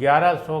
1100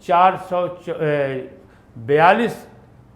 442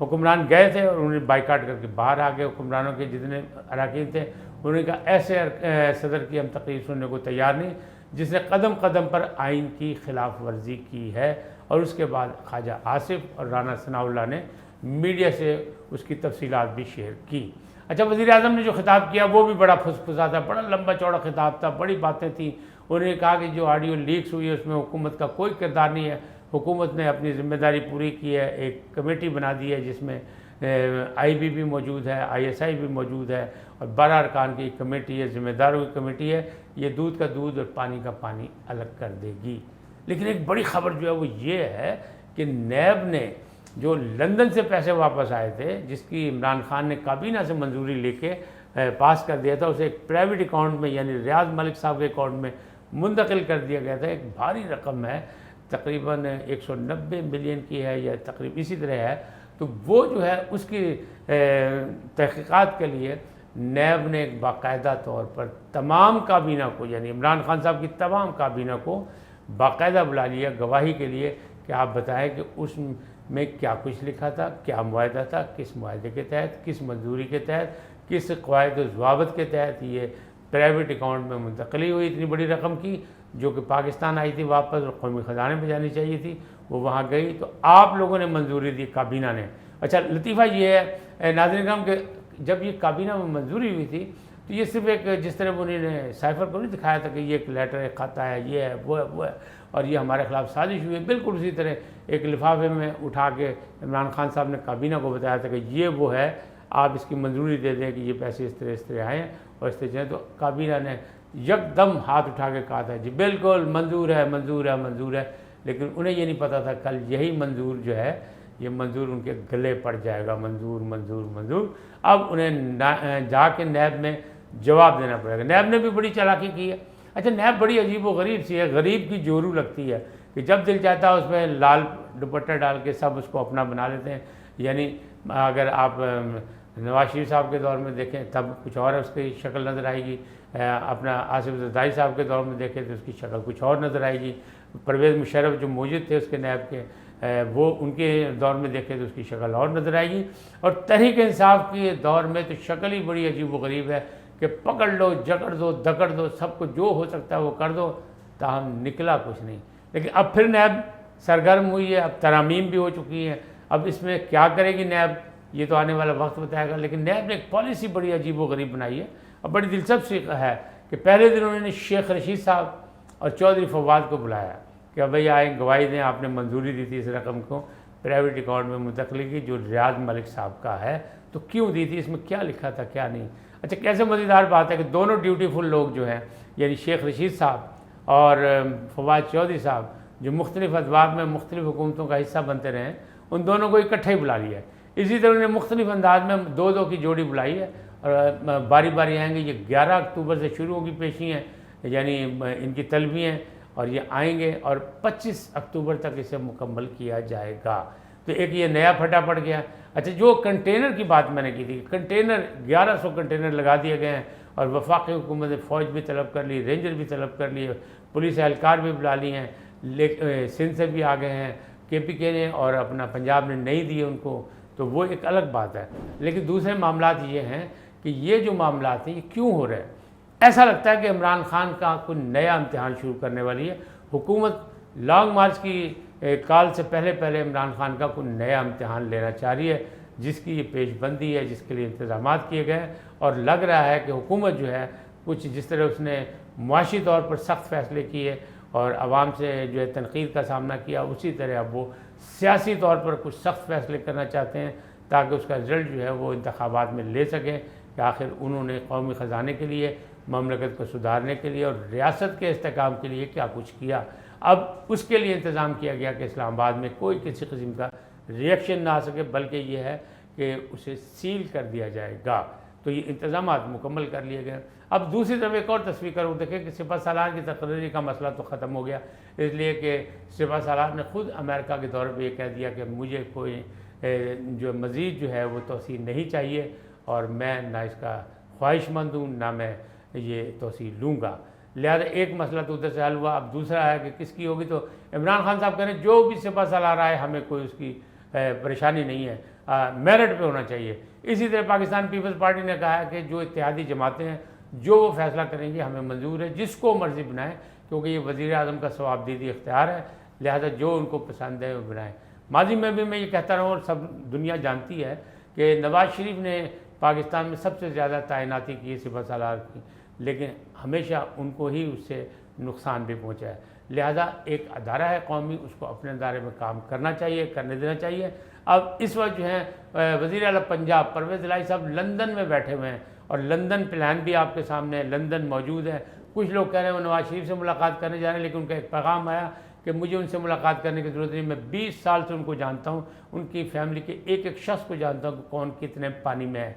حکمران گئے تھے اور انہیں بائیکاٹ کر کے باہر آ گئے. حکمرانوں کے جتنے اراکین تھے انہوں نے کہا ایسے صدر کی ہم تقریر سننے کو تیار نہیں جس نے قدم قدم پر آئین کی خلاف ورزی کی ہے. اور اس کے بعد خواجہ آصف اور رانا ثناء اللہ نے میڈیا سے اس کی تفصیلات بھی شیئر کی. اچھا, وزیر اعظم نے جو خطاب کیا وہ بھی بڑا پھسپھسا تھا, بڑا لمبا چوڑا خطاب تھا, بڑی باتیں تھیں. انہوں نے کہا کہ جو آڈیو لیکس ہوئی ہے اس میں حکومت کا کوئی کردار نہیں ہے, حکومت نے اپنی ذمہ داری پوری کی ہے. ایک کمیٹی بنا دی ہے جس میں آئی بی بھی موجود ہے, آئی ایس آئی بھی موجود ہے اور 12 ارکان کی ایک کمیٹی ہے, ذمہ داروں کی کمیٹی ہے. یہ دودھ کا دودھ اور پانی کا پانی الگ کر دے گی. لیکن ایک بڑی خبر جو ہے وہ یہ ہے کہ نیب نے جو لندن سے پیسے واپس آئے تھے جس کی عمران خان نے کابینہ سے منظوری لے کے پاس کر دیا تھا, اسے ایک پرائیویٹ اکاؤنٹ میں یعنی ریاض ملک صاحب کے اکاؤنٹ میں منتقل کر دیا گیا تھا. ایک بھاری رقم ہے, تقریباً 190 ملین کی ہے یا تقریباً اسی طرح ہے. تو وہ جو ہے اس کی تحقیقات کے لیے نیب نے ایک باقاعدہ طور پر تمام کابینہ کو یعنی عمران خان صاحب کی تمام کابینہ کو باقاعدہ بلا لیا گواہی کے لیے کہ آپ بتائیں کہ اس میں کیا کچھ لکھا تھا, کیا معاہدہ تھا, کس معاہدے کے تحت, کس منظوری کے تحت, کس قواعد و ضوابط کے تحت یہ پرائیویٹ اکاؤنٹ میں منتقلی ہوئی اتنی بڑی رقم کی جو کہ پاکستان آئی تھی واپس اور قومی خزانے میں جانی چاہیے تھی, وہ وہاں گئی. تو آپ لوگوں نے منظوری دی کابینہ نے. اچھا, لطیفہ یہ ہے ناظرین کرام کہ جب یہ کابینہ میں منظوری ہوئی تھی تو یہ صرف ایک جس طرح انہوں نے سائفر کو نہیں دکھایا تھا کہ یہ ایک لیٹر ایک خط ہے, یہ ہے, وہ ہے, وہ ہے اور یہ ہمارے خلاف سازش ہوئی ہے. بالکل اسی طرح ایک لفافے میں اٹھا کے عمران خان صاحب نے کابینہ کو بتایا تھا کہ یہ وہ ہے, آپ اس کی منظوری دے دیں کہ یہ پیسے اس طرح آئے ہیں اور اس طرح. تو کابینہ نے یکدم ہاتھ اٹھا کے کہا تھا جی بالکل منظور ہے, منظور ہے, منظور ہے. لیکن انہیں یہ نہیں پتا تھا کل یہی منظور جو ہے یہ منظور ان کے گلے پڑ جائے گا, منظور منظور منظور. اب انہیں جا کے نیب میں جواب دینا پڑے گا. نیب نے بھی بڑی چالاکی کی ہے. اچھا, نیب بڑی عجیب و غریب سی ہے, غریب کی جورو لگتی ہے کہ جب دل چاہتا ہے اس میں لال دوپٹہ ڈال کے سب اس کو اپنا بنا لیتے ہیں. یعنی اگر آپ نواز شریف صاحب کے دور میں دیکھیں تب کچھ اور اس کی شکل نظر آئے گی, اپنا آصف زرداری صاحب کے دور میں دیکھیں تو اس کی شکل کچھ اور نظر آئے گی, پرویز مشرف جو موجود تھے اس کے نیب کے وہ ان کے دور میں دیکھیں تو اس کی شکل اور نظر آئے گی. اور تحریک انصاف کے دور میں تو شکل ہی بڑی عجیب و غریب ہے کہ پکڑ لو, جکڑ دو, دکڑ دو, سب کو جو ہو سکتا ہے وہ کر دو, تاہم نکلا کچھ نہیں. لیکن اب پھر نیب سرگرم ہوئی ہے, اب ترامیم بھی ہو چکی ہیں. اب اس میں کیا کرے گی نیب یہ تو آنے والا وقت بتائے گا. لیکن نیب نے ایک پالیسی بڑی عجیب و غریب بنائی ہے اور بڑی دلچسپ سی ہے کہ پہلے دن انہوں نے شیخ رشید صاحب اور چودھری فواد کو بلایا کہ بھئی آئیں گواہی دیں, آپ نے منظوری دی تھی اس رقم کو پرائیویٹ اکاؤنٹ میں منتقلی کی جو ریاض ملک صاحب کا ہے, تو کیوں دی تھی, اس میں کیا لکھا تھا کیا نہیں. اچھا, کیسے مزیدار بات ہے کہ دونوں ڈیوٹیفل لوگ جو ہیں یعنی شیخ رشید صاحب اور فواد چودھری صاحب جو مختلف ادوار میں مختلف حکومتوں کا حصہ بنتے رہے ہیں, ان دونوں کو اکٹھے ہی بلا لیا ہے. اسی طرح انہیں مختلف انداز میں دو دو کی جوڑی بلائی ہے اور باری باری آئیں گے. یہ 11 اکتوبر سے شروع ہوگی پیشی ہیں یعنی ان کی طلبی ہیں اور یہ آئیں گے اور 25 اکتوبر تک اسے مکمل کیا جائے گا. تو ایک یہ نیا پھٹا پڑ گیا. اچھا, جو کنٹینر کی بات میں نے کی تھی, کنٹینر 1100 کنٹینر لگا دیے گئے ہیں اور وفاقی حکومت نے فوج بھی طلب کر لی, رینجر بھی طلب کر لی, پولیس اہلکار بھی بلا لی ہیں, سندھ سے بھی آ گئے ہیں, کے پی کے نے اور اپنا پنجاب نے نہیں دیے ان کو, تو وہ ایک الگ بات ہے. لیکن دوسرے معاملات یہ ہیں کہ یہ جو معاملات ہیں یہ کیوں ہو رہے ہیں. ایسا لگتا ہے کہ عمران خان کا کوئی نیا امتحان شروع کرنے والی ہے. حکومت لانگ مارچ کی کال سے پہلے عمران خان کا کوئی نیا امتحان لینا چاہ رہی ہے جس کی یہ پیش بندی ہے, جس کے لیے انتظامات کیے گئے ہیں. اور لگ رہا ہے کہ حکومت جو ہے کچھ جس طرح اس نے معاشی طور پر سخت فیصلے کیے اور عوام سے جو ہے تنقید کا سامنا کیا, اسی طرح اب وہ سیاسی طور پر کچھ سخت فیصلے کرنا چاہتے ہیں تاکہ اس کا رزلٹ جو ہے وہ انتخابات میں لے سکیں کہ آخر انہوں نے قومی خزانے کے لیے, مملکت کو سدھارنے کے لیے اور ریاست کے استحکام کے لیے کیا کچھ کیا. اب اس کے لیے انتظام کیا گیا کہ اسلام آباد میں کوئی کسی قسم کا ریئیکشن نہ آ سکے, بلکہ یہ ہے کہ اسے سیل کر دیا جائے گا. تو یہ انتظامات مکمل کر لیے گئے. اب دوسری طرف ایک اور تصویر کرو, دیکھیں کہ سپہ سالار کی تقرری کا مسئلہ تو ختم ہو گیا, اس لیے کہ سپہ سالار نے خود امریکہ کے دورے پہ یہ کہہ دیا کہ مجھے کوئی جو مزید جو ہے وہ توسیع نہیں چاہیے اور میں نہ اس کا خواہش مند ہوں نہ میں یہ توسیع لوں گا. لہذا ایک مسئلہ تو ادھر سے حل ہوا. اب دوسرا ہے کہ کس کی ہوگی, تو عمران خان صاحب کہہ رہے ہیں جو بھی سپہ سالار آئے ہمیں کوئی اس کی پریشانی نہیں ہے، میرٹ پہ ہونا چاہیے۔ اسی طرح پاکستان پیپلز پارٹی نے کہا ہے کہ جو اتحادی جماعتیں ہیں جو وہ فیصلہ کریں گے ہمیں منظور ہے، جس کو مرضی بنائیں، کیونکہ یہ وزیر اعظم کا ثواب دیدی اختیار ہے، لہذا جو ان کو پسند ہے وہ بنائیں۔ ماضی میں بھی میں یہ کہتا رہا ہوں اور سب دنیا جانتی ہے کہ نواز شریف نے پاکستان میں سب سے زیادہ تعیناتی کی سپہ سالار کی، لیکن ہمیشہ ان کو ہی اس سے نقصان بھی پہنچا ہے۔ لہذا ایک ادارہ ہے قومی، اس کو اپنے ادارے میں کام کرنا چاہیے، کرنے دینا چاہیے۔ اب اس وقت جو ہیں وزیر اعلیٰ پنجاب پرویز الہی صاحب لندن میں بیٹھے ہوئے ہیں، اور لندن پلان بھی آپ کے سامنے ہے، لندن موجود ہے۔ کچھ لوگ کہہ رہے ہیں وہ نواز شریف سے ملاقات کرنے جا رہے ہیں، لیکن ان کا ایک پیغام آیا کہ مجھے ان سے ملاقات کرنے کی ضرورت نہیں، میں 20 سال سے ان کو جانتا ہوں، ان کی فیملی کے ایک ایک شخص کو جانتا ہوں کہ کون کتنے پانی میں ہے۔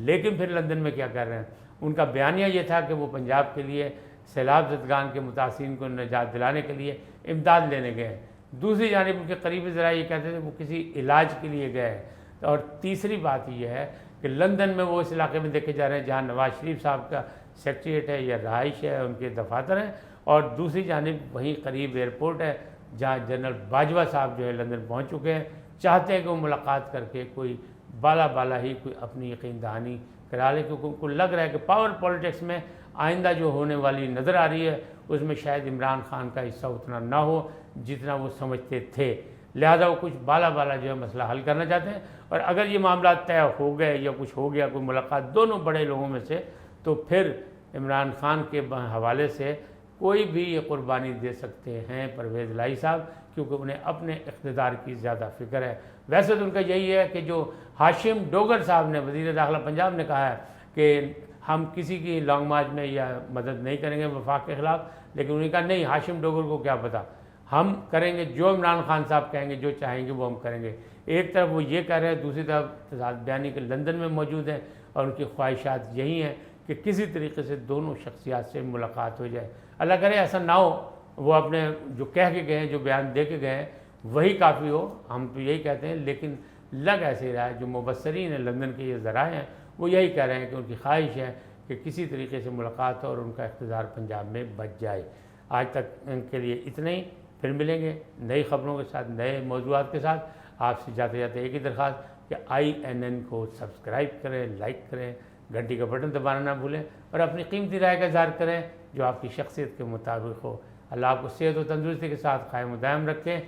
لیکن پھر لندن میں کیا کر رہے ہیں؟ ان کا بیانیہ یہ تھا کہ وہ پنجاب کے لیے سیلاب زدگان کے متاثرین کو نجات دلانے کے لیے امداد لینے گئے۔ دوسری جانب ان کے قریبی ذرائع یہ کہتے تھے وہ کسی علاج کے لیے گئے۔ اور تیسری بات یہ ہے کہ لندن میں وہ اس علاقے میں دیکھے جا رہے ہیں جہاں نواز شریف صاحب کا سیکریٹریٹ ہے یا رہائش ہے، ان کے دفاتر ہیں، اور دوسری جانب وہیں قریب ایئرپورٹ ہے جہاں جنرل باجوہ صاحب جو ہے لندن پہنچ چکے ہیں، چاہتے ہیں کہ وہ ملاقات کر کے کوئی بالا ہی کوئی اپنی یقین دہانی کرا لیں، کیونکہ ان کو لگ رہا ہے کہ پاور پولیٹکس میں آئندہ جو ہونے والی نظر آ رہی ہے اس میں شاید عمران خان کا حصہ اتنا نہ ہو جتنا وہ سمجھتے تھے، لہذا وہ کچھ بالا جو ہے مسئلہ حل کرنا چاہتے ہیں۔ اور اگر یہ معاملات طے ہو گئے یا کچھ ہو گیا، کوئی ملاقات دونوں بڑے لوگوں میں سے، تو پھر عمران خان کے حوالے سے کوئی بھی یہ قربانی دے سکتے ہیں پرویز الہی صاحب، کیونکہ انہیں اپنے اقتدار کی زیادہ فکر ہے۔ ویسے تو ان کا یہی ہے کہ جو ہاشم ڈوگر صاحب نے وزیر داخلہ پنجاب نے کہا ہے کہ ہم کسی کی لانگ مارچ میں یا مدد نہیں کریں گے وفاق کے خلاف، لیکن انہوں نے کہا نہیں، ہاشم ڈوگر کو کیا پتہ، ہم کریں گے جو عمران خان صاحب کہیں گے، جو چاہیں گے وہ ہم کریں گے۔ ایک طرف وہ یہ کہہ رہے ہیں، دوسری طرف تضاد بیانی کے لندن میں موجود ہیں، اور ان کی خواہشات یہی ہیں کہ کسی طریقے سے دونوں شخصیات سے ملاقات ہو جائے۔ اللہ کرے ایسا نہ ہو، وہ اپنے جو کہہ کے گئے ہیں، جو بیان دے کے گئے ہیں وہی کافی ہو، ہم تو یہی کہتے ہیں، لیکن لگ ایسے ہی رہا ہے، جو مبصرین ہیں لندن کے یہ ذرائع ہیں وہ یہی کہہ رہے ہیں کہ ان کی خواہش ہے کہ کسی طریقے سے ملاقات ہو اور ان کا اقتدار پنجاب میں بچ جائے۔ آج تک ان کے لیے اتنا ہی، پھر ملیں گے نئی خبروں کے ساتھ، نئے موضوعات کے ساتھ۔ آپ سے جاتے جاتے ایک ہی درخواست کہ INN کو سبسکرائب کریں، لائک کریں، گھنٹی کا بٹن دبانا نہ بھولیں، اور اپنی قیمتی رائے کا اظہار کریں جو آپ کی شخصیت کے مطابق ہو۔ اللہ آپ کو صحت و تندرستی کے ساتھ قائم و دائم رکھیں۔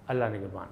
اللہ نگہبان۔